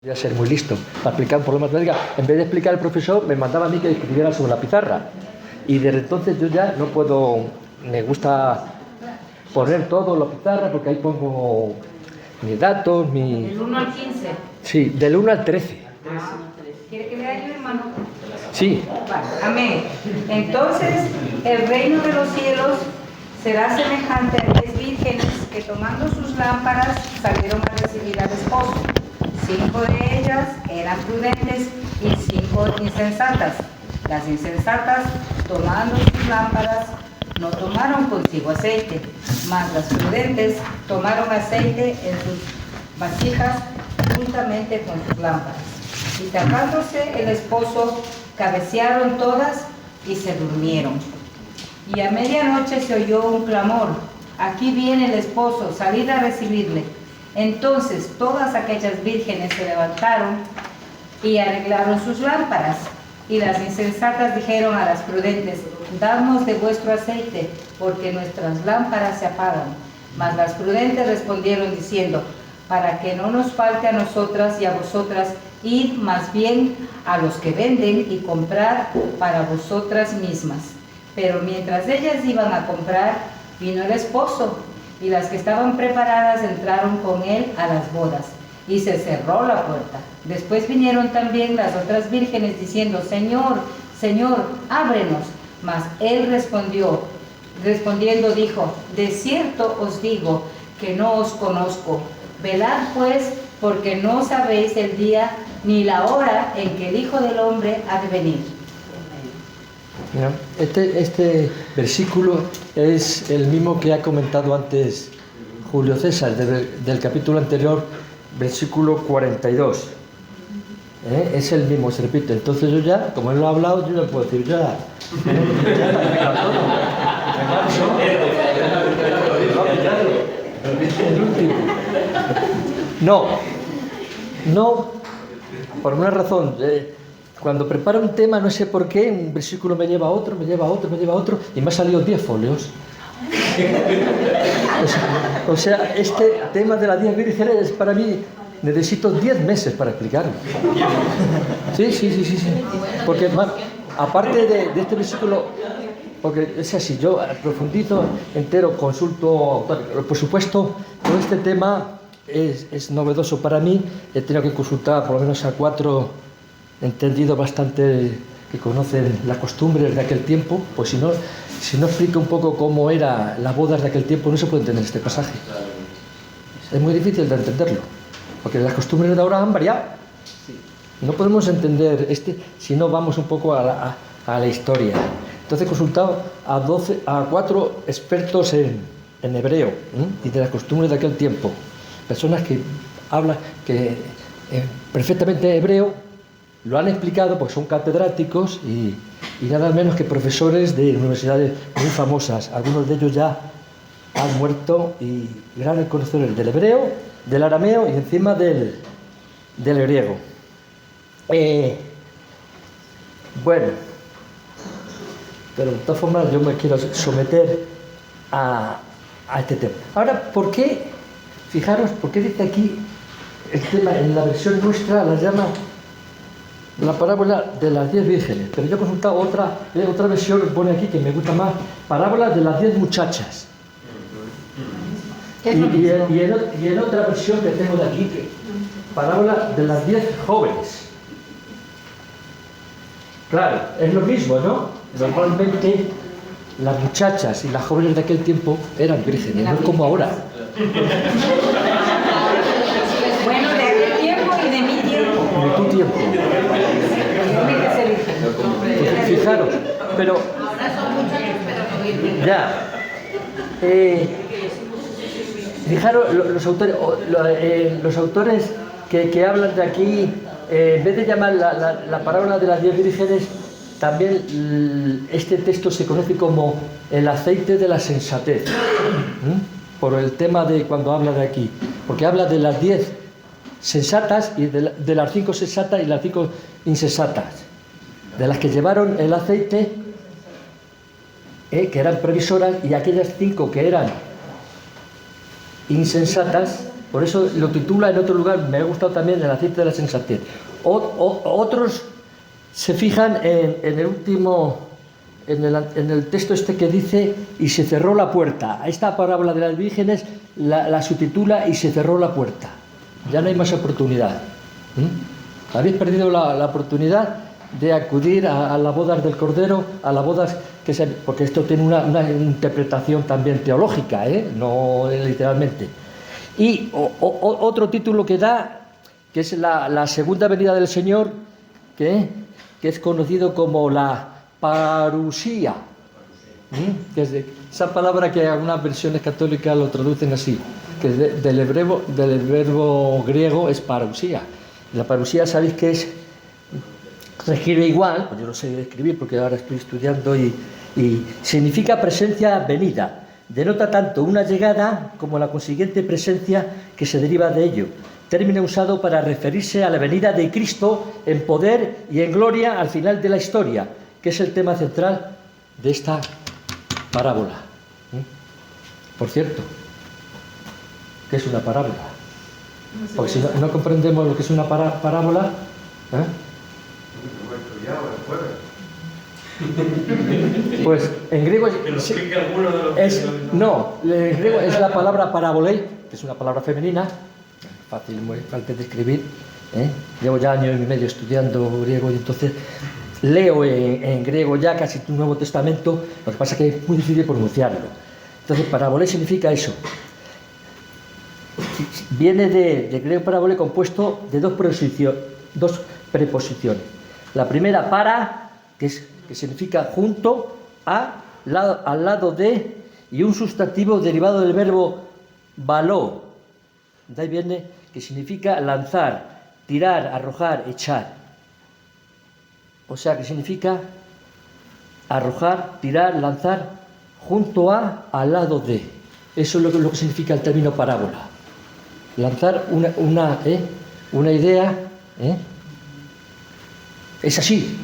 Voy a ser muy listo para explicar un problema matemática. En vez de explicar el profesor, me mandaba a mí que escribiera sobre la pizarra. Y desde entonces yo ya no puedo, me gusta poner todo en la pizarra porque ahí pongo mis datos, Del 1 al 15. Sí, del 1 al 13. ¿Quiere que lea yo, hermano? Sí. Vale, amén. Entonces, el reino de los cielos será semejante a 10 vírgenes que tomando sus lámparas salieron a recibir al esposo. 5 de ellas eran prudentes y 5 insensatas. Las insensatas, tomando sus lámparas, no tomaron consigo aceite, mas las prudentes tomaron aceite en sus vasijas juntamente con sus lámparas. Y tapándose el esposo, cabecearon todas y se durmieron. Y a medianoche se oyó un clamor: aquí viene el esposo, salid a recibirle. Entonces todas aquellas vírgenes se levantaron y arreglaron sus lámparas. Y las insensatas dijeron a las prudentes: dadnos de vuestro aceite, porque nuestras lámparas se apagan. Mas las prudentes respondieron diciendo: para que no nos falte a nosotras y a vosotras, id más bien a los que venden y comprad para vosotras mismas. Pero mientras ellas iban a comprar, vino el esposo, y las que estaban preparadas entraron con él a las bodas, y se cerró la puerta. Después vinieron también las otras vírgenes diciendo: Señor, Señor, ábrenos. Mas él respondiendo dijo: de cierto os digo que no os conozco. Velad pues, porque no sabéis el día ni la hora en que el Hijo del Hombre ha de venir. Mira, este versículo es el mismo que ha comentado antes Julio César, del capítulo anterior, versículo 42. Es el mismo, se repite. Entonces yo ya, como él lo ha hablado, yo ya puedo decir ya. No, por una razón. Cuando preparo un tema, no sé por qué, un versículo me lleva a otro, y me han salido 10 folios. O sea, este tema de las 10 vírgenes, para mí, necesito 10 meses para explicarlo. Sí. Porque, aparte de este versículo, porque es así, yo profundizo entero, consulto, por supuesto, todo este tema es novedoso para mí. He tenido que consultar por lo menos a 4 entendidos bastante que conocen las costumbres de aquel tiempo, pues si no explico un poco cómo eran las bodas de aquel tiempo, no se puede entender este pasaje. Es muy difícil de entenderlo, porque las costumbres de ahora han variado. No podemos entender si no vamos un poco a la historia. Entonces he consultado a 4 expertos en hebreo y de las costumbres de aquel tiempo. Personas que hablan perfectamente hebreo, lo han explicado porque son catedráticos y nada menos que profesores de universidades muy famosas. Algunos de ellos ya han muerto y grandes conocedores del hebreo, del arameo y encima del griego. Bueno, pero de todas formas yo me quiero someter a este tema. Ahora, ¿por qué? Fijaros, ¿por qué dice aquí el tema en la versión nuestra la llama la parábola de las 10 vírgenes? Pero yo he consultado otra versión que pone aquí que me gusta más: parábola de las 10 muchachas. Y en otra versión que tengo de aquí, parábola de las 10 jóvenes. Claro, es lo mismo, ¿no? Normalmente las muchachas y las jóvenes de aquel tiempo eran vírgenes, no como ahora. Bueno, de aquel tiempo y de mi tiempo. De tu tiempo. Pues fijaros, pero Ahora son muchachos, pero no vírgenes. ya. Fijaros, los autores que hablan de aquí, en vez de llamar la parábola de las 10 vírgenes, también este texto se conoce como el aceite de la sensatez, por el tema de cuando habla de aquí, porque habla de las 10 sensatas y de las 5 sensatas y las 5 insensatas, de las que llevaron el aceite, que eran previsoras, y aquellas 5 que eran insensatas, Por eso lo titula en otro lugar, me ha gustado también, el aceite de la sensatez. Otros se fijan en el último, en el texto este que dice, y se cerró la puerta. Esta parábola de las vírgenes la subtitula, y se cerró la puerta. Ya no hay más oportunidad. Habéis perdido la oportunidad de acudir a las bodas del Cordero, a las bodas porque esto tiene una interpretación también teológica, no literalmente. Y otro título que da, que es la segunda venida del Señor, que es conocido como la parusía, que es esa palabra que algunas versiones católicas lo traducen así, que del verbo griego es parusía. La parusía, sabéis que se escribe igual, pues yo no sé escribir porque ahora estoy estudiando, y significa presencia venida. Denota tanto una llegada como la consiguiente presencia que se deriva de ello. Término usado para referirse a la venida de Cristo en poder y en gloria al final de la historia, que es el tema central de esta parábola. Por cierto, ¿qué es una parábola? Porque si no comprendemos lo que es una parábola, pues en griego en griego es la palabra parabolei, que es una palabra femenina, fácil, muy fácil de escribir. Llevo ya año y medio estudiando griego y entonces leo en griego ya casi un Nuevo Testamento, lo que pasa es que es muy difícil pronunciarlo. Entonces parabolei significa eso. Viene de griego parabolei, compuesto de dos preposiciones. La primera, para, que significa junto a, al lado de, y un sustantivo derivado del verbo baló. De ahí viene, que significa lanzar, tirar, arrojar, echar. O sea, que significa arrojar, tirar, lanzar, junto a, al lado de. Eso es lo que significa el término parábola. Lanzar una idea, es así.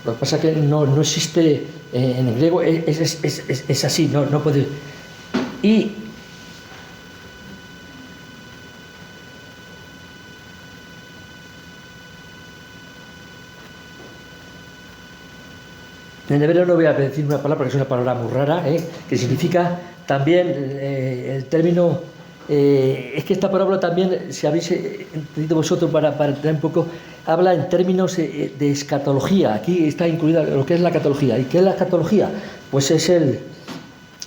Lo que pasa es que no existe en el griego, es así, no puede. Y en hebreo no voy a decir una palabra, porque es una palabra muy rara, que significa también el término. Es que esta parábola también, si habéis entendido vosotros para entender un poco, habla en términos de escatología. Aquí está incluida lo que es la escatología. ¿Y qué es la escatología? Pues es el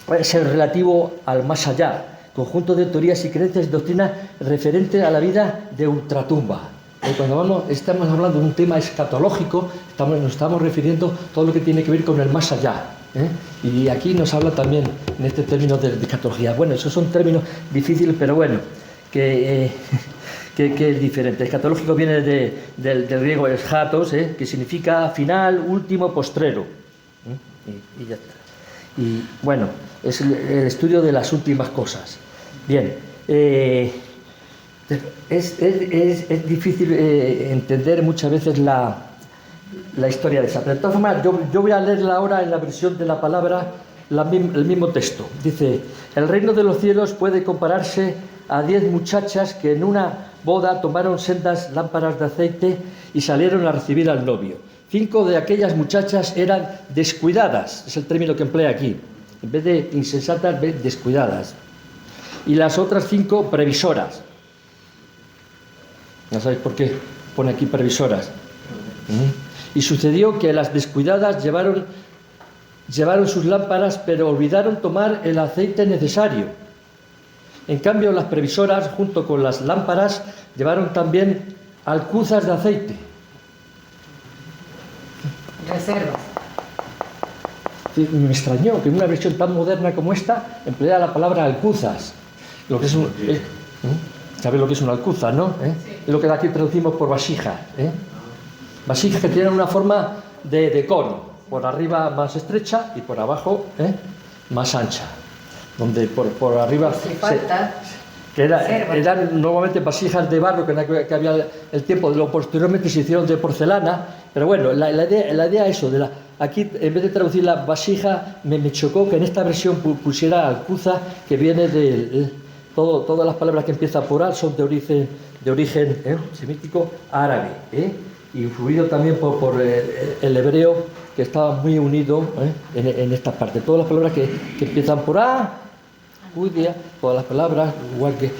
relativo al más allá, conjunto de teorías y creencias y doctrinas referentes a la vida de ultratumba. Cuando estamos hablando de un tema escatológico, nos estamos refiriendo a todo lo que tiene que ver con el más allá. Y aquí nos habla también en este término de escatología. Bueno, esos son términos difíciles, pero bueno, que es diferente. Escatológico viene del griego eschatos, que significa final, último, postrero. Y ya está. Y bueno, es el estudio de las últimas cosas. Bien, es difícil entender muchas veces la historia de esa. Pero de todas formas, yo voy a leerla ahora en la versión de la palabra, el mismo texto. Dice: el reino de los cielos puede compararse a 10 muchachas que en una boda tomaron sendas lámparas de aceite y salieron a recibir al novio. 5 de aquellas muchachas eran descuidadas, es el término que emplea aquí. En vez de insensatas, descuidadas. Y las otras 5 previsoras. ¿No sabéis por qué pone aquí previsoras? Y sucedió que las descuidadas llevaron sus lámparas, pero olvidaron tomar el aceite necesario. En cambio, las previsoras, junto con las lámparas, llevaron también alcuzas de aceite. Reservas. Me extrañó que en una versión tan moderna como esta empleara la palabra alcuzas. Lo que es ¿sabéis lo que es una alcuza, no? Es lo que aquí traducimos por vasija. Vasijas que tienen una forma de cono, por arriba más estrecha y por abajo más ancha, donde por arriba eran normalmente vasijas de barro que había el tiempo, lo posteriormente se hicieron de porcelana, pero bueno, la idea es eso, aquí en vez de traducir la vasija me chocó que en esta versión pusiera alcuza, que viene todas las palabras que empiezan por al son de origen semítico árabe, influido también por el hebreo, que estaba muy unido en esta parte. Todas las palabras que empiezan por a, judía, todas las palabras igual que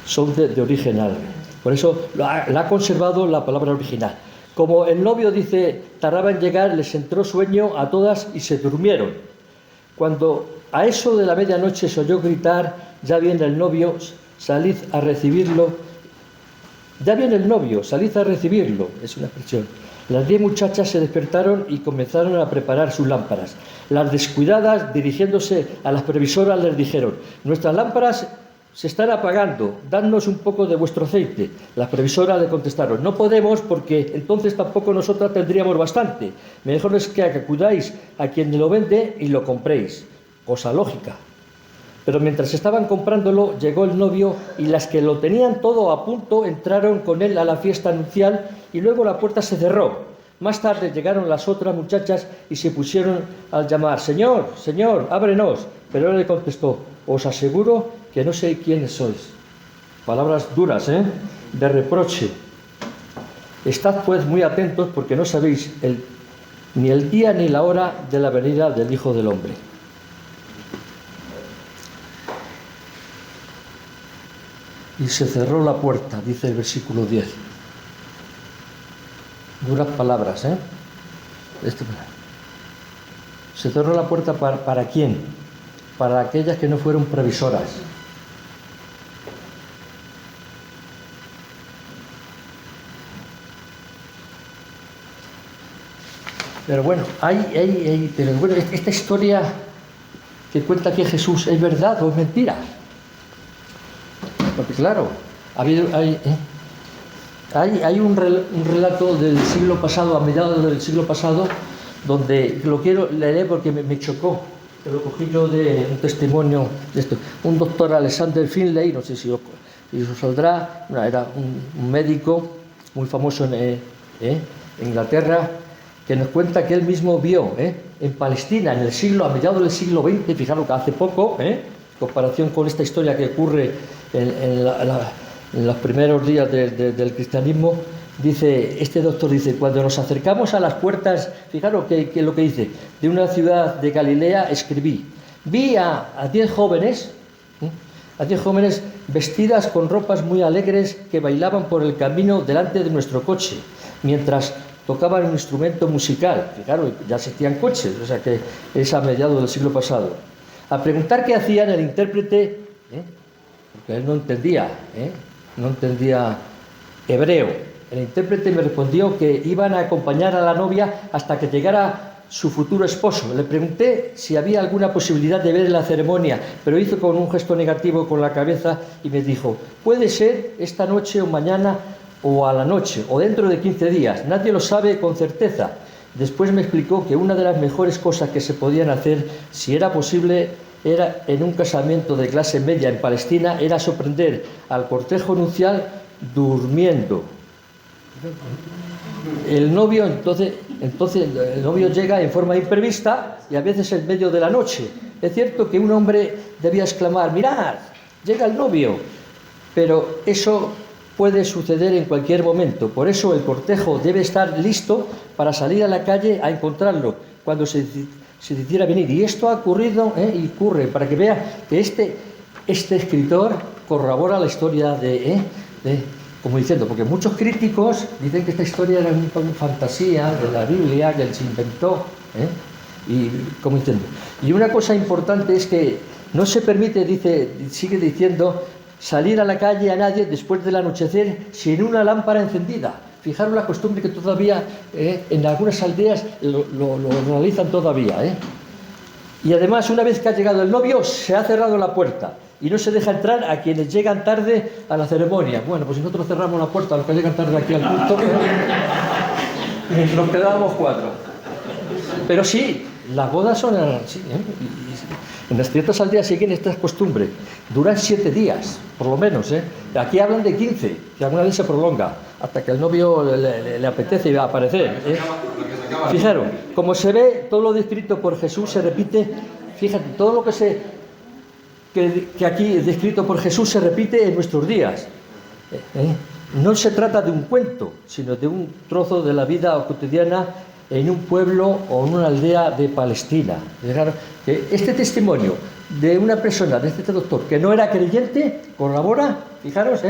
son de origen árabe. Por eso la ha conservado la palabra original. Como el novio dice, tardaba en llegar, les entró sueño a todas y se durmieron. Cuando a eso de la medianoche se oyó gritar, ya viene el novio, salid a recibirlo. Ya viene el novio, salid a recibirlo, es una expresión. Las 10 muchachas se despertaron y comenzaron a preparar sus lámparas. Las descuidadas, dirigiéndose a las previsoras, les dijeron, nuestras lámparas se están apagando, dadnos un poco de vuestro aceite. Las previsoras le contestaron, no podemos porque entonces tampoco nosotras tendríamos bastante. Mejor es que acudáis a quien lo vende y lo compréis. Cosa lógica. Pero mientras estaban comprándolo, llegó el novio y las que lo tenían todo a punto entraron con él a la fiesta nupcial y luego la puerta se cerró. Más tarde llegaron las otras muchachas y se pusieron al llamar, Señor, Señor, ábrenos. Pero él le contestó, os aseguro que no sé quiénes sois. Palabras duras, de reproche. Estad pues muy atentos porque no sabéis ni el día ni la hora de la venida del Hijo del Hombre. Y se cerró la puerta, dice el versículo 10. Duras palabras, Se cerró la puerta ¿para quién? Para aquellas que no fueron previsoras. Pero bueno, esta historia que cuenta aquí Jesús, ¿es verdad o es mentira? Porque claro, hay un relato del siglo pasado, a mediados del siglo pasado, donde lo quiero leer porque me chocó, que lo cogí yo de un testimonio de esto. Un doctor Alexander Finlay, no sé si os saldrá, era un médico muy famoso en Inglaterra, que nos cuenta que él mismo vio en Palestina, a mediados del siglo XX, fijaros que hace poco, en comparación con esta historia que ocurre en los primeros días del cristianismo, este doctor dice, cuando nos acercamos a las puertas, fijaros que lo que dice, de una ciudad de Galilea, escribí, vi a 10 jóvenes, vestidas con ropas muy alegres que bailaban por el camino delante de nuestro coche, mientras tocaban un instrumento musical. Fijaros, ya existían coches, o sea que es a mediados del siglo pasado. Al preguntar qué hacían, el intérprete, porque él no entendía hebreo, el intérprete me respondió que iban a acompañar a la novia hasta que llegara su futuro esposo. Le pregunté si había alguna posibilidad de ver la ceremonia, pero hizo con un gesto negativo con la cabeza y me dijo, puede ser esta noche o mañana o a la noche o dentro de 15 días, nadie lo sabe con certeza. Después me explicó que una de las mejores cosas que se podían hacer, si era posible, era en un casamiento de clase media en Palestina, era sorprender al cortejo nupcial durmiendo. El novio entonces el novio llega en forma imprevista y a veces en medio de la noche. Es cierto que un hombre debía exclamar, mirad, llega el novio, pero eso puede suceder en cualquier momento. Por eso el cortejo debe estar listo para salir a la calle a encontrarlo cuando se decidiera venir. Y esto ha ocurrido y ocurre, para que vea que este escritor corrobora la historia como diciendo, porque muchos críticos dicen que esta historia era una fantasía de la Biblia, que él se inventó, y como diciendo. Y una cosa importante es que no se permite, sigue diciendo, salir a la calle a nadie después del anochecer sin una lámpara encendida. Fijaros la costumbre que todavía en algunas aldeas lo realizan todavía. Y además, una vez que ha llegado el novio, se ha cerrado la puerta y no se deja entrar a quienes llegan tarde a la ceremonia. Bueno, pues si nosotros cerramos la puerta a los que llegan tarde aquí al culto, nos quedábamos 4. Pero sí, las bodas son así, en las ciertas aldeas siguen estas costumbres. Duran 7 días, por lo menos. Aquí hablan de 15, que alguna vez se prolonga, hasta que el novio le apetece y va a aparecer. Fijaros, como se ve, todo lo descrito por Jesús se repite. Fíjate, todo lo que que aquí descrito por Jesús se repite en nuestros días. No se trata de un cuento, sino de un trozo de la vida cotidiana en un pueblo o en una aldea de Palestina. Fijaros que este testimonio de una persona, de este traductor, que no era creyente, corrobora, fijaros,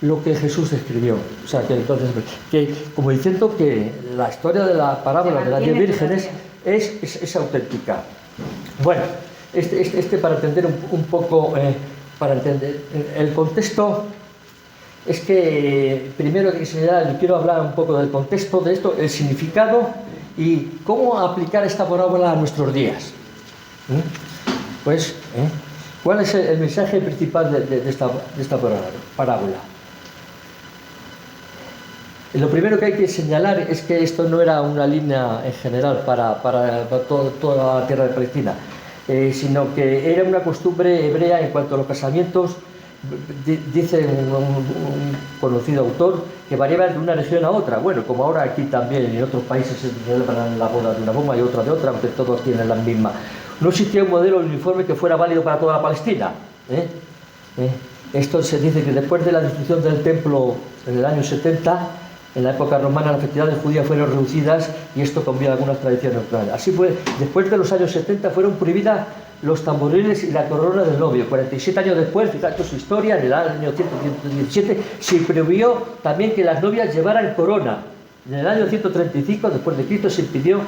lo que Jesús escribió. O sea, que entonces, que, como diciendo que la historia de la parábola de las 10 vírgenes es auténtica. Bueno, para entender un poco, para entender el contexto, es que primero que señalar, quiero hablar un poco del contexto de esto, el significado y cómo aplicar esta parábola a nuestros días. Pues, ¿cuál es el mensaje principal de esta parábola? Lo primero que hay que señalar es que esto no era una línea en general para toda la tierra de Palestina, sino que era una costumbre hebrea en cuanto a los casamientos. Dice un conocido autor que variaban de una región a otra. Bueno, como ahora aquí también en otros países se celebran la boda de una forma y otra de otra, aunque todos tienen la misma. No existía un modelo uniforme que fuera válido para toda la Palestina. Esto se dice que después de la destrucción del templo en el año 70, en la época romana, las festividades judías fueron reducidas y esto cambió algunas tradiciones locales. Así fue, después de los años 70 fueron prohibidas los tamboriles y la corona del novio. 47 años después, fíjate su historia, en el año 117 se prohibió también que las novias llevaran corona. En el año 135 después de Cristo se impidió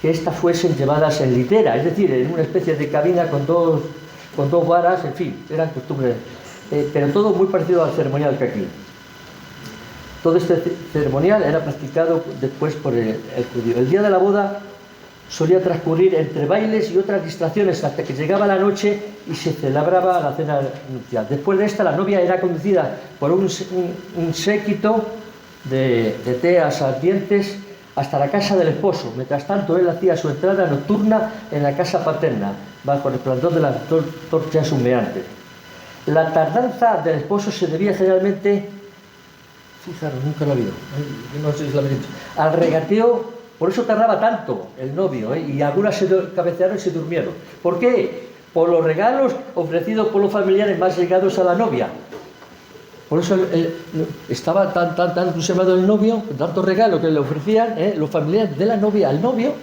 que éstas fuesen llevadas en litera, es decir, en una especie de cabina con dos varas, en fin, eran costumbres, pero todo muy parecido al ceremonial que aquí. Todo este ceremonial era practicado después por el judío. El día de la boda solía transcurrir entre bailes y otras distracciones hasta que llegaba la noche y se celebraba la cena nupcial. Después de esta, la novia era conducida por un séquito de teas ardientes hasta la casa del esposo. Mientras tanto, él hacía su entrada nocturna en la casa paterna, bajo el resplandor de las torchas humeantes. La tardanza del esposo se debía generalmente, fijaros, nunca lo he oído, no sé si lo habéis dicho, al regateo. Por eso tardaba tanto el novio, y algunas se cabecearon y se durmieron. ¿Por qué? Por los regalos ofrecidos por los familiares más llegados a la novia. Por eso estaba tan entusiasmado el novio, tanto regalo que le ofrecían los familiares de la novia al novio,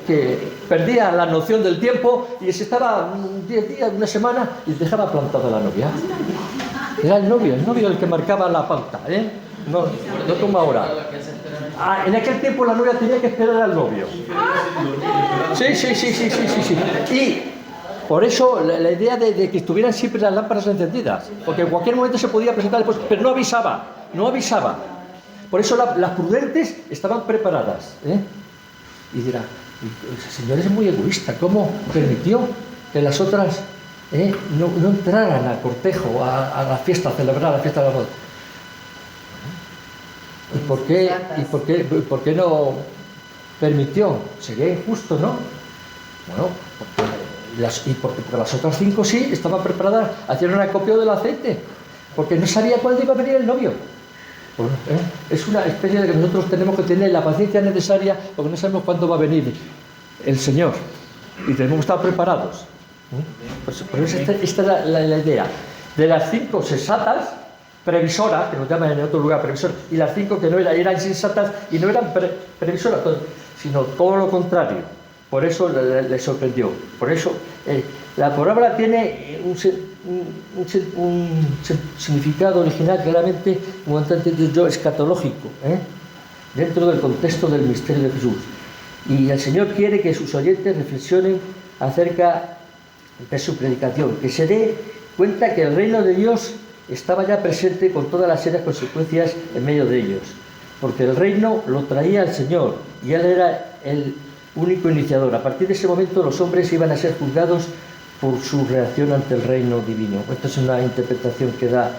que perdía la noción del tiempo y se estaba 10 días, una semana y dejaba plantada la novia. Era el novio el que marcaba la pauta, no como ahora. En aquel tiempo la novia tenía que esperar al novio. Sí. Y por eso la idea de que estuvieran siempre las lámparas encendidas, porque en cualquier momento se podía presentar después, pero no avisaba. Por eso las prudentes estaban preparadas. Y dirá, el Señor es muy egoísta, ¿cómo permitió que las otras no entraran al cortejo, a la fiesta, a celebrar la fiesta de la boda? ¿Y por qué no permitió? Sería injusto, ¿no? Bueno, porque las otras 5 sí estaban preparadas, hacían un acopio del aceite, porque no sabía cuándo iba a venir el novio. Es una especie de que nosotros tenemos que tener la paciencia necesaria, porque no sabemos cuándo va a venir el Señor, y tenemos que estar preparados. Por eso esta es la idea. De las 5 sensatas, previsoras, que nos llaman en otro lugar previsoras, y las 5 que no eran insensatas y no eran previsoras, sino todo lo contrario. Por eso le sorprendió. Por eso la parábola tiene un significado original claramente, como antes yo, escatológico, dentro del contexto del misterio de Jesús. Y el Señor quiere que sus oyentes reflexionen acerca de su predicación, que se dé cuenta que el reino de Dios estaba ya presente con todas las serias consecuencias en medio de ellos, porque el reino lo traía el Señor y Él era el único iniciador. A partir de ese momento los hombres iban a ser juzgados por su reacción ante el reino divino. Esta es una interpretación que da.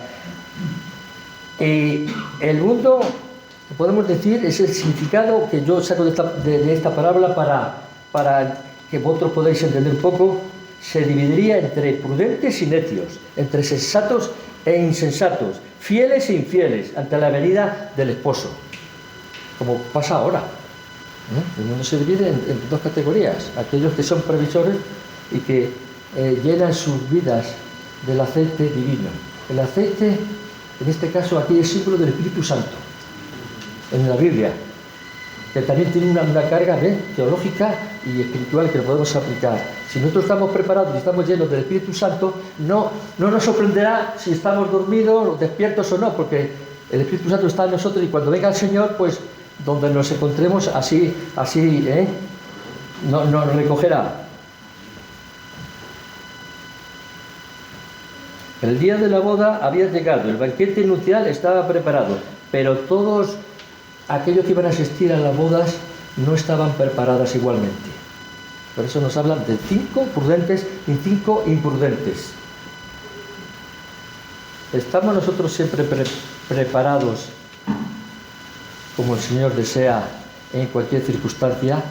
El mundo, podemos decir, es el significado que yo saco de esta parábola para que vosotros podáis entender un poco. Se dividiría entre prudentes y necios, entre sensatos e insensatos, fieles e infieles ante la venida del esposo, como pasa ahora. El mundo se divide en 2 categorías: aquellos que son previsores y que llenan sus vidas del aceite divino. El aceite, en este caso aquí, es símbolo del Espíritu Santo, en la Biblia, que también tiene una carga teológica y espiritual que lo podemos aplicar. Si nosotros estamos preparados y estamos llenos del Espíritu Santo, no nos sorprenderá si estamos dormidos, despiertos o no, porque el Espíritu Santo está en nosotros y cuando venga el Señor, pues donde nos encontremos, así nos recogerá. El día de la boda había llegado, el banquete nupcial estaba preparado, pero todos aquellos que iban a asistir a las bodas no estaban preparadas igualmente. Por eso nos hablan de 5 prudentes y 5 imprudentes. ¿Estamos nosotros siempre preparados como el Señor desea en cualquier circunstancia?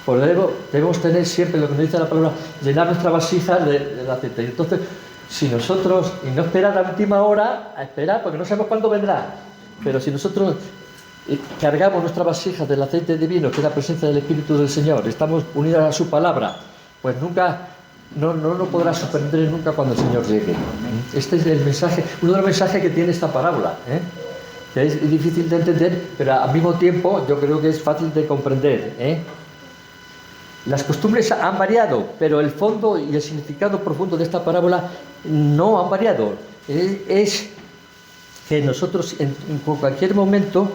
Por ello debemos tener siempre lo que nos dice la palabra, llenar nuestra vasija de aceite. Entonces, si nosotros, y no esperar a la última hora, a esperar porque no sabemos cuándo vendrá, pero si nosotros cargamos nuestra vasija del aceite divino, que es la presencia del Espíritu del Señor, estamos unidos a su palabra, pues nunca, no nos podrá sorprender nunca cuando el Señor llegue. Este es el mensaje, uno de los mensajes que tiene esta parábola, que es difícil de entender, pero al mismo tiempo yo creo que es fácil de comprender. Las costumbres han variado, pero el fondo y el significado profundo de esta parábola no han variado. Es que nosotros en cualquier momento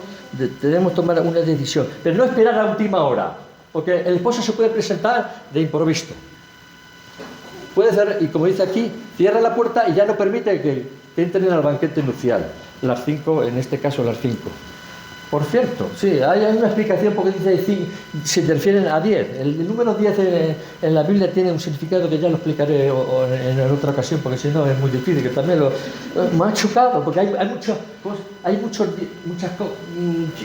debemos tomar una decisión, pero no esperar a la última hora, porque el esposo se puede presentar de improviso. Puede cerrar, y como dice aquí, cierra la puerta y ya no permite que entren al banquete nupcial. Las 5, en este caso las 5. Por cierto, sí, hay una explicación porque dice se refieren a 10. El número 10 en la Biblia tiene un significado que ya lo explicaré en otra ocasión, porque si no es muy difícil, que también me ha chocado, porque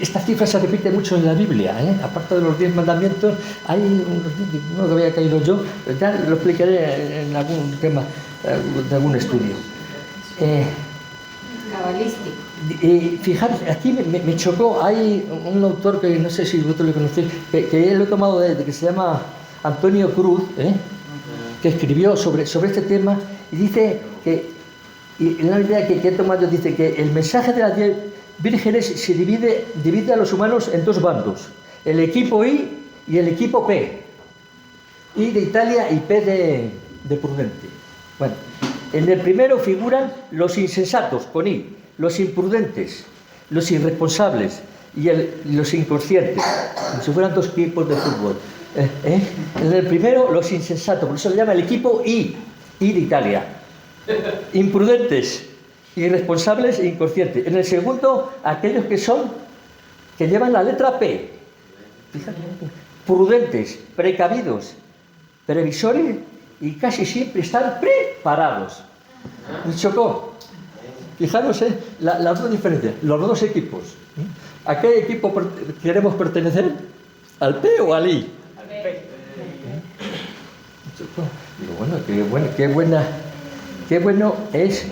estas cifras se repiten mucho en la Biblia, aparte de los 10 mandamientos, hay uno que había caído yo, pero ya lo explicaré en algún tema de algún estudio. Cabalístico. Fijaros, aquí me chocó, hay un autor que no sé si vosotros lo conocéis, que lo he tomado que se llama Antonio Cruz, que escribió sobre este tema, y dice que, y una idea que he tomado, dice que el mensaje de las 10 vírgenes se divide a los humanos en 2 bandos, el equipo I y el equipo P. I de Italia y P de prudente. Bueno, en el primero figuran los insensatos, con I, los imprudentes, los irresponsables y los inconscientes, como si fueran 2 equipos de fútbol. En el primero, los insensatos, por eso se llama el equipo I de Italia. Imprudentes, irresponsables e inconscientes. En el segundo, aquellos que llevan la letra P. Fíjate, prudentes, precavidos, previsores y casi siempre están preparados. Me chocó. Fijaros las 2 diferencias, los 2 equipos. ¿A qué equipo queremos pertenecer? ¿Al P o al I? Al P. Digo, qué bueno es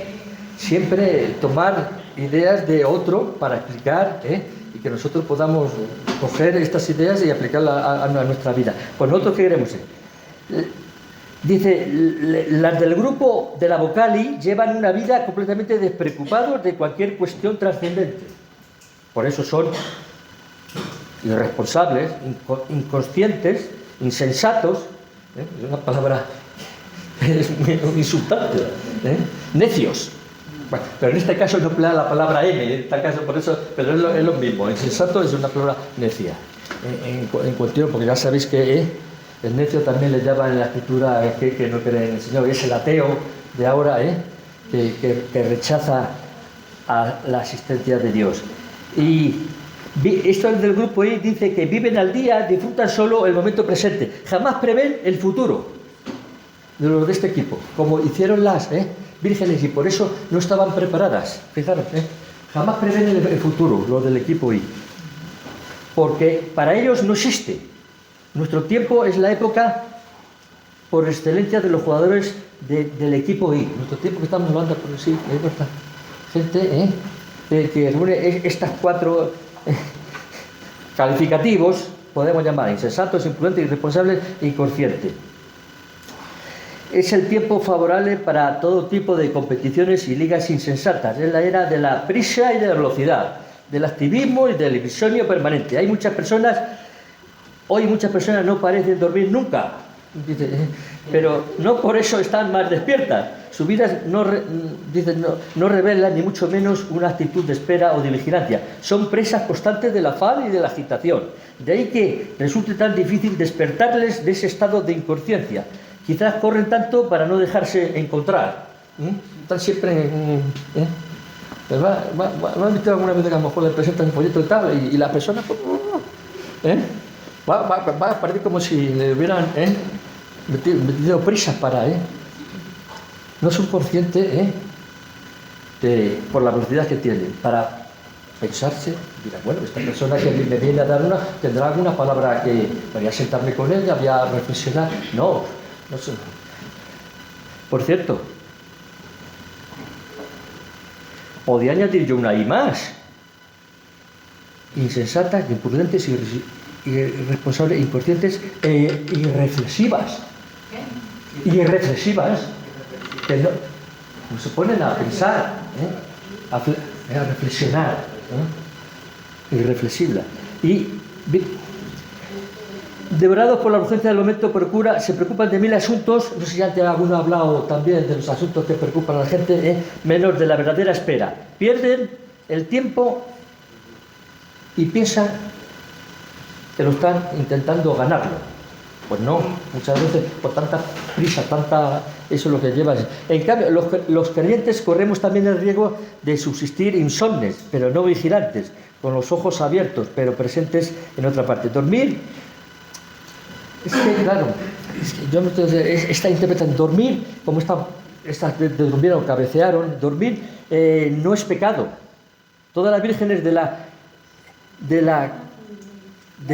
siempre tomar ideas de otro para explicar, y que nosotros podamos coger estas ideas y aplicarlas a nuestra vida. Pues nosotros qué queremos ser. Dice, las del grupo de la Vocali llevan una vida completamente despreocupados de cualquier cuestión trascendente. Por eso son irresponsables, inconscientes, insensatos, es una palabra es muy insultante, necios. Bueno, pero en este caso no emplea la palabra M, en este caso por eso, pero es lo mismo. Insensato es una palabra necia. En cuestión, porque ya sabéis que el necio también le llama en la escritura que no cree en el Señor, es el ateo de ahora, que rechaza a la asistencia de Dios. Y esto del grupo I dice que viven al día, disfrutan solo el momento presente, jamás prevén el futuro de los de este equipo, como hicieron las vírgenes, y por eso no estaban preparadas. Fijaros, jamás prevén el futuro, los del equipo I, porque para ellos no existe. Nuestro tiempo es la época por excelencia de los jugadores del equipo I. Nuestro tiempo que estamos hablando por sí, hay nuestra gente que reúne estas 4 calificativos, podemos llamar insensatos, imprudentes, irresponsables e inconscientes. es el tiempo favorable para todo tipo de competiciones y ligas insensatas. Es la era de la prisa y de la velocidad, del activismo y del insomnio permanente. Hoy muchas personas no parecen dormir nunca, pero no por eso están más despiertas. Su vida no revela ni mucho menos una actitud de espera o de vigilancia. Son presas constantes del afán y de la agitación. De ahí que resulte tan difícil despertarles de ese estado de inconsciencia. Quizás corren tanto para no dejarse encontrar. Están siempre en... ¿Me han visto alguna vez que a lo mejor le presentan un folleto y tal? Y la persona... Va a parecer como si le hubieran metido prisas para... No son conscientes por la velocidad que tienen, para pensarse, dirá, bueno, esta persona que me viene a dar tendrá alguna palabra que voy a sentarme con ella, voy a reflexionar. No sé. Por cierto, podría añadir yo una y más. Insensatas, imprudentes, irresponsables, inconscientes e irreflexivas. Irreflexivas, que no se ponen a pensar, a reflexionar, irreflexible. Y devorados por la urgencia del momento, se preocupan de 1000 asuntos, no sé si antes alguno ha hablado también de los asuntos que preocupan a la gente, menos de la verdadera espera. Pierden el tiempo y piensan que lo están intentando ganarlo. Pues no, muchas veces por tanta prisa, eso es lo que lleva. En cambio, los creyentes corremos también el riesgo de subsistir insomnes, pero no vigilantes, con los ojos abiertos, pero presentes en otra parte. Dormir, es que claro, está interpretando dormir, como estas durmieron, cabecearon, dormir no es pecado. Todas las vírgenes de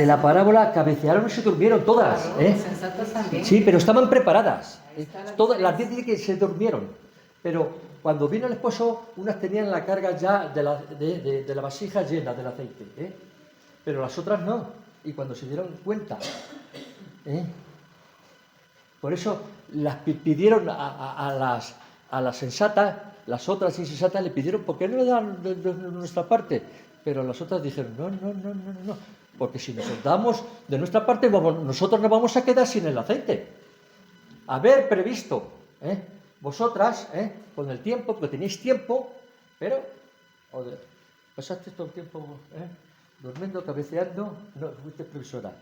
la parábola cabecearon y se durmieron todas. Sí, pero estaban preparadas. Todas las 10 que se durmieron. Pero cuando vino el esposo, unas tenían la carga ya de la vasija llena del aceite. Pero las otras no. Y cuando se dieron cuenta, por eso las pidieron a las sensatas, las otras insensatas le pidieron, ¿por qué no le dan de nuestra parte? Pero las otras dijeron, no, porque si nos damos de nuestra parte, nosotros nos vamos a quedar sin el aceite. Haber previsto, vosotras, con el tiempo, porque tenéis tiempo, pero pasaste todo el tiempo durmiendo, cabeceando, no fuiste previsora.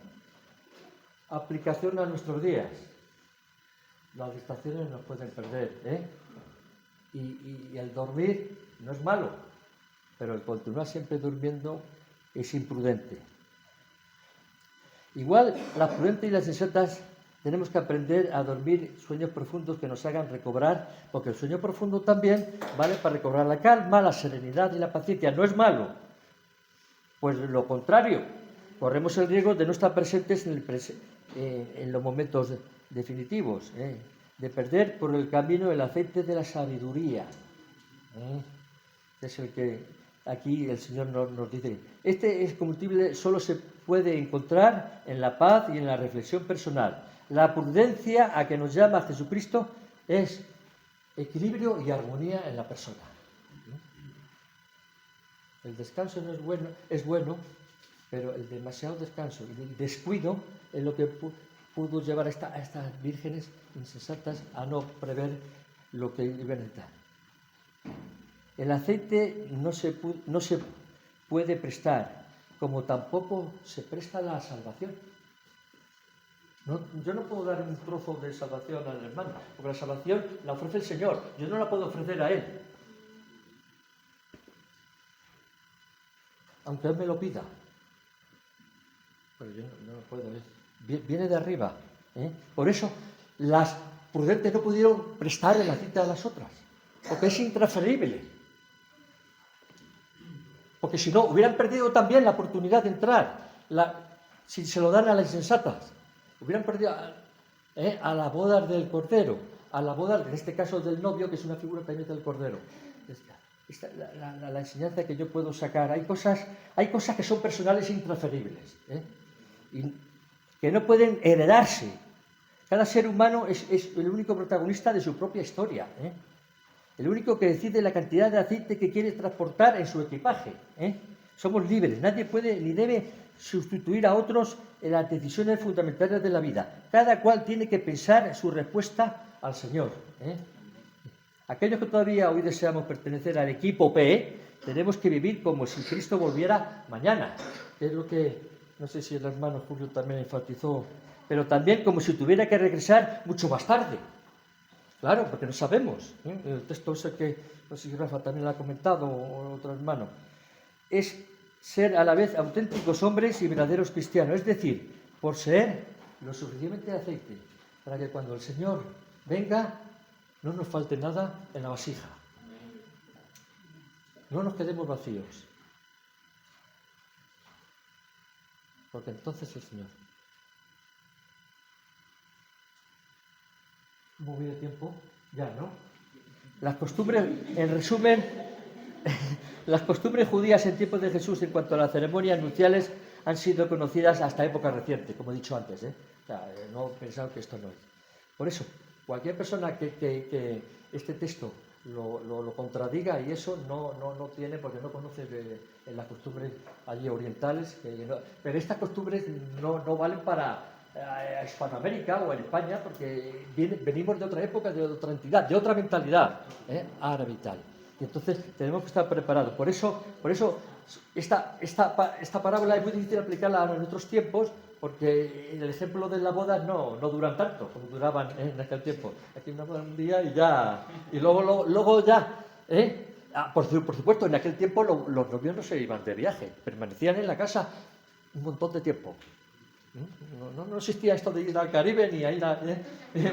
Aplicación a nuestros días. Las distracciones nos pueden perder, y el dormir no es malo, pero el continuar siempre durmiendo es imprudente. Igual, las prudentes y las sensatas tenemos que aprender a dormir sueños profundos que nos hagan recobrar, porque el sueño profundo también vale para recobrar la calma, la serenidad y la paciencia. No es malo, pues lo contrario, corremos el riesgo de no estar presentes en los momentos definitivos, de perder por el camino el aceite de la sabiduría. Es el que aquí el Señor nos dice. Este combustible solo se puede encontrar en la paz y en la reflexión personal. La prudencia a que nos llama Jesucristo es equilibrio y armonía en la persona. El descanso no es bueno, pero el demasiado descanso y el descuido es lo que pudo llevar a estas vírgenes insensatas a no prever lo que iban a necesitar. El aceite no se puede prestar, como tampoco se presta la salvación. Yo no puedo dar un trozo de salvación al hermano, porque la salvación la ofrece el Señor, yo no la puedo ofrecer a Él. Aunque Él me lo pida. Pero yo no lo puedo. Viene de arriba. Por eso las prudentes no pudieron prestar el aceite a las otras, porque es intransferible. Porque si no, hubieran perdido también la oportunidad de entrar, si se lo dan a las insensatas. Hubieran perdido a la boda del Cordero, a la boda, en este caso del novio, que es una figura también del Cordero. La enseñanza que yo puedo sacar, hay cosas que son personales e intransferibles, y que no pueden heredarse, Cada ser humano es el único protagonista de su propia historia, ¿eh? El único que decide la cantidad de aceite que quiere transportar en su equipaje, ¿eh? Somos libres, nadie puede ni debe sustituir a otros en las decisiones fundamentales de la vida. Cada cual tiene que pensar su respuesta al Señor, ¿eh? Aquellos que todavía hoy deseamos pertenecer al equipo P, tenemos que vivir como si Cristo volviera mañana, que es lo que, no sé si el hermano Julio también enfatizó, pero también como si tuviera que regresar mucho más tarde. Claro, porque no sabemos, ¿eh? El texto ese que, no sé si Rafa también lo ha comentado o otro hermano, es ser a la vez auténticos hombres y verdaderos cristianos, es decir, poseer lo suficientemente de aceite para que cuando el Señor venga no nos falte nada en la vasija. No nos quedemos vacíos, porque entonces el Señor. ¿Cómo viene el tiempo? Ya, ¿no? Las costumbres, en resumen, las costumbres judías en tiempos de Jesús en cuanto a las ceremonias nupciales han sido conocidas hasta época reciente, como he dicho antes, ¿eh? O sea, no pensado que esto no es. Por eso, cualquier persona que este texto lo contradiga y eso no tiene, porque no conoce las costumbres allí orientales, pero estas costumbres no valen para Hispanoamérica o en España, porque venimos de otra época, de otra entidad, de otra mentalidad, árabe y tal. Y entonces tenemos que estar preparados. Por eso esta parábola es muy difícil aplicarla a nuestros tiempos, porque el ejemplo de las bodas no duran tanto como duraban en aquel tiempo. Aquí una boda un día y ya, y luego ya, por supuesto, en aquel tiempo los novios no se iban de viaje, permanecían en la casa un montón de tiempo. No existía esto de ir al Caribe ni a ir a...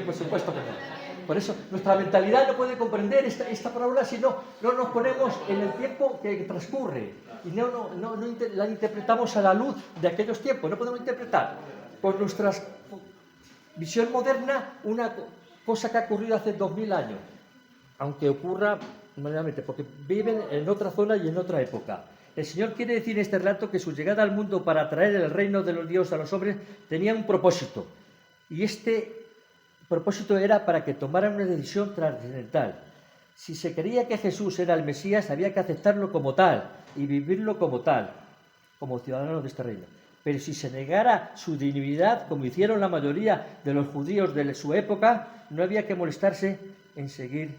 por supuesto que no. Por eso nuestra mentalidad no puede comprender esta parábola si no nos ponemos en el tiempo que transcurre y no la interpretamos a la luz de aquellos tiempos. No podemos interpretar con nuestra visión moderna una cosa que ha ocurrido hace 2000 años, aunque ocurra nuevamente, porque viven en otra zona y en otra época. El Señor quiere decir en este relato que su llegada al mundo para traer el reino de los dioses a los hombres tenía un propósito, y este propósito era para que tomaran una decisión trascendental. Si se creía que Jesús era el Mesías, había que aceptarlo como tal y vivirlo como tal, como ciudadano de este reino. Pero si se negara su divinidad, como hicieron la mayoría de los judíos de su época, no había que molestarse en seguir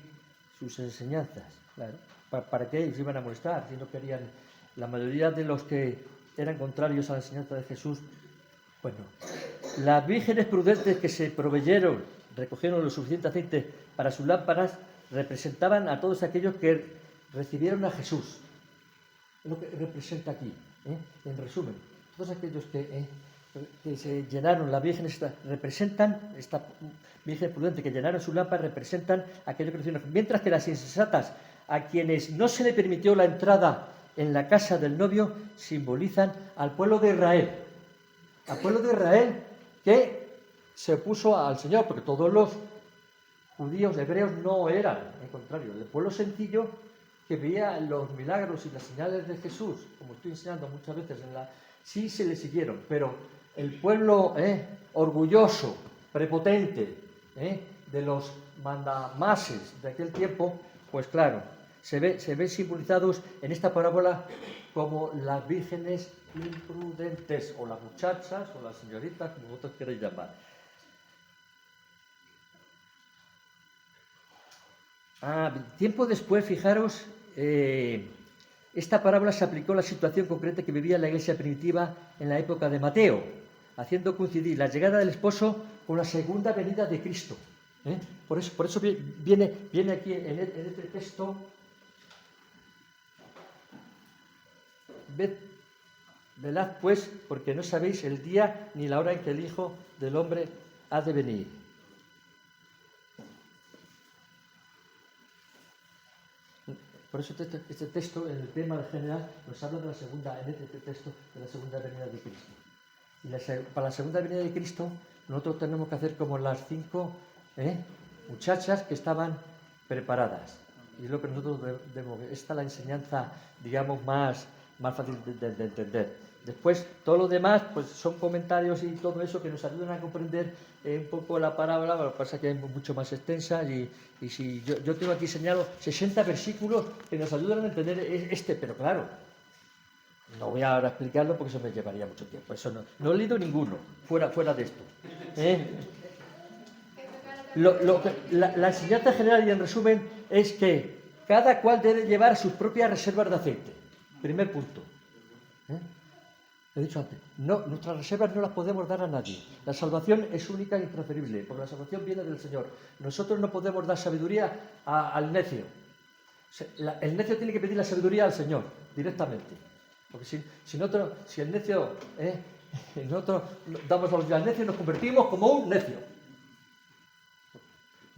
sus enseñanzas. Claro. ¿Para qué se iban a molestar si no querían? La mayoría de los que eran contrarios a la enseñanza de Jesús, pues no. Las vírgenes prudentes que se proveyeron, recogieron lo suficiente aceite para sus lámparas, representaban a todos aquellos que recibieron a Jesús. Es lo que representa aquí, en resumen. Todos aquellos que se llenaron, las vírgenes representan, esta virgen prudente que llenaron sus lámparas, representan a aquellos que recibieron. Mientras que las insensatas, a quienes no se le permitió la entrada en la casa del novio, simbolizan al pueblo de Israel. Al pueblo de Israel que se opuso al Señor, porque todos los judíos hebreos no eran, al contrario, el pueblo sencillo que veía los milagros y las señales de Jesús, como estoy enseñando muchas veces, sí se le siguieron, pero el pueblo orgulloso, prepotente, de los mandamases de aquel tiempo, pues claro, se ven simbolizados en esta parábola como las vírgenes imprudentes, o las muchachas, o las señoritas, como vosotros queréis llamar. Tiempo después, fijaros, esta parábola se aplicó a la situación concreta que vivía la iglesia primitiva en la época de Mateo, haciendo coincidir la llegada del esposo con la segunda venida de Cristo. Por eso viene aquí en este texto. Velad pues, porque no sabéis el día ni la hora en que el Hijo del Hombre ha de venir. Por eso este texto, en el tema general, nos habla de la segunda venida de Cristo. Y para la segunda venida de Cristo, nosotros tenemos que hacer como las 5 muchachas que estaban preparadas. Y es lo que nosotros debemos ver. Esta es la enseñanza, digamos, más fácil de entender. Después, todo lo demás, pues son comentarios y todo eso que nos ayudan a comprender un poco la parábola. Lo que pasa es que es mucho más extensa y si yo tengo aquí señalado 60 versículos que nos ayudan a entender pero claro, no voy ahora a explicarlo porque eso me llevaría mucho tiempo. Eso no he leído ninguno, fuera de esto. La enseñanza general y en resumen es que cada cual debe llevar sus propias reservas de aceite. Primer punto. He dicho antes, nuestras reservas no las podemos dar a nadie. La salvación es única e intransferible, porque la salvación viene del Señor. Nosotros no podemos dar sabiduría al necio. El necio tiene que pedir la sabiduría al Señor, directamente. Porque si el necio, nosotros damos al necio, nos convertimos como un necio.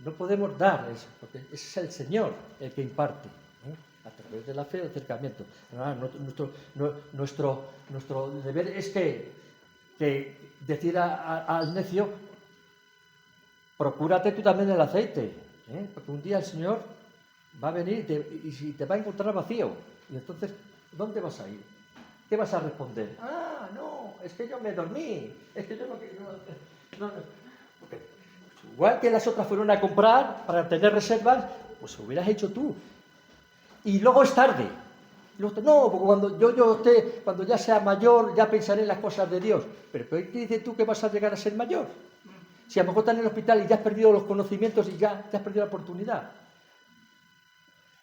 No podemos dar eso, porque es el Señor el que imparte. A través de la fe, el acercamiento. Nuestro deber es que decir al necio, procúrate tú también el aceite, porque un día el Señor va a venir y te va a encontrar vacío. Y entonces, ¿dónde vas a ir? ¿Qué vas a responder? No, es que yo me dormí, es que yo no. Porque, igual que las otras fueron a comprar para tener reservas, pues lo hubieras hecho tú. Y luego es tarde. No, porque cuando ya sea mayor, ya pensaré en las cosas de Dios. Pero ¿qué dices tú que vas a llegar a ser mayor? Si a lo mejor estás en el hospital y ya has perdido los conocimientos y ya has perdido la oportunidad.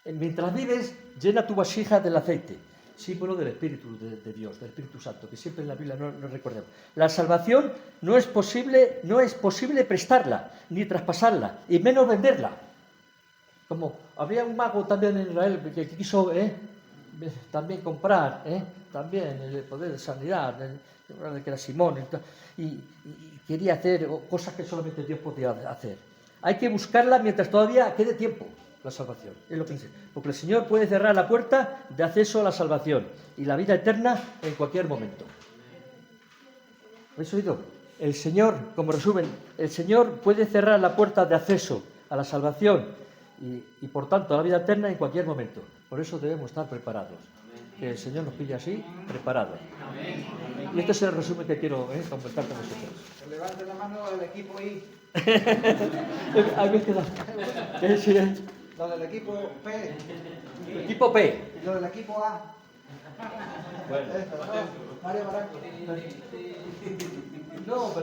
Mientras vives, llena tu vasija del aceite, símbolo del Espíritu de Dios, del Espíritu Santo, que siempre en la Biblia nos recordemos. La salvación no es posible prestarla, ni traspasarla, y menos venderla. Como había un mago también en Israel que quiso también comprar, también el poder de sanidad, que era Simón, y quería hacer cosas que solamente Dios podía hacer. Hay que buscarla mientras todavía quede tiempo, la salvación, es lo que dice. Porque el Señor puede cerrar la puerta de acceso a la salvación y la vida eterna en cualquier momento. ¿Habéis oído? El Señor, como resumen, el Señor puede cerrar la puerta de acceso a la salvación y por tanto a la vida eterna en cualquier momento. Por eso debemos estar preparados. Amén. Que el Señor nos pille así, preparados. Amén. Y este es el resumen que quiero comentar con vosotros. Levante la mano del equipo I. A ver qué da. Lo del equipo P. El equipo P. Y lo del equipo A. Bueno. Mario Baraco. No, pero